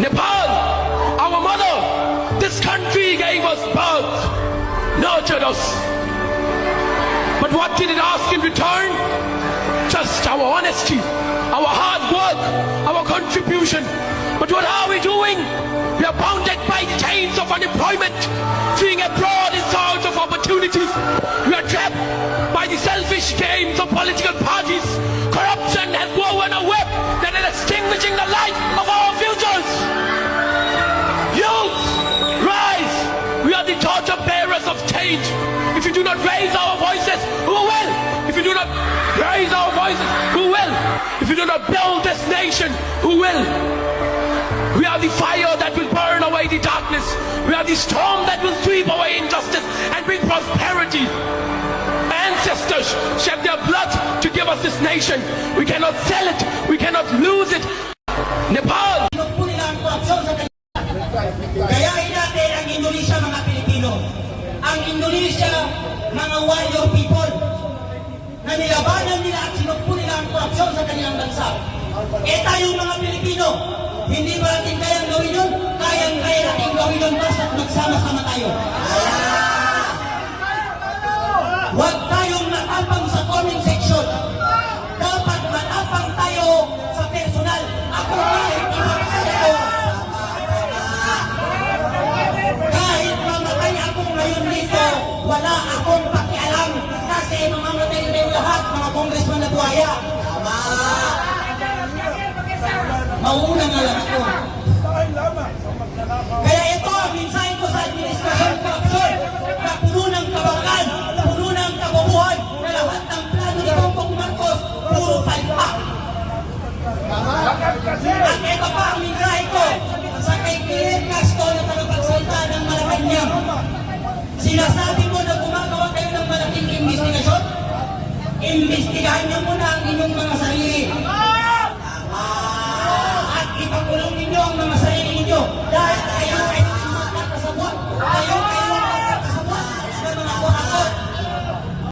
Nepal, our mother, this country gave us birth, nurtured us. But what did it ask in return? Just our honesty, our hard work, our contribution. But what are we doing? We are bounded by chains of unemployment, fleeing abroad in search of opportunities. We are trapped by the selfish games of political parties. Corruption has woven a web that is extinguishing the light of our futures. Youth, rise! We are the torch bearers of change. If you do not raise our voices, who will? If you do not raise our voices, who will? If you do not build this nation, who will? We are the fire that will burn away the darkness. We are the storm that will sweep away injustice and bring prosperity. Ancestors shed their blood to give us this nation. We cannot sell it. We cannot lose it. Nepal. Gayahin natin ang Indonesia, mga Pilipino. Ang Indonesia, mga warrior people na nilabanan nila at sinugpo nila ang korupsyon sa kanilang bansa. Tayong mga Pilipino, hindi ba natin kayang gawin yun? Kayang-kaya natin gawin yun basta't magsama-sama tayo. Huwag tayong matapang sa comment section. Dapat matapang tayo sa personal. Ako kahit ipagkaya ko. Kahit mamatay ako ngayon dito, wala akong pakialam. Kasi mamamatay na yung lahat, mga congressman na buhaya. Mauna nga lang ako. Kaya ito ang mensahe ko sa administrasyon korupsyon na puno ng kabagan, puno ng kabubuhan, na lahat ng plano ni Bongbong Marcos, puro palpak. At ito pa ang mensahe ko sa kay Fidel Castro na tagapagsalita ng Malacanang. Sinasabi mo na gumagawa kayo ng malaking investigasyon? Imbestigahan niyo muna ang inyong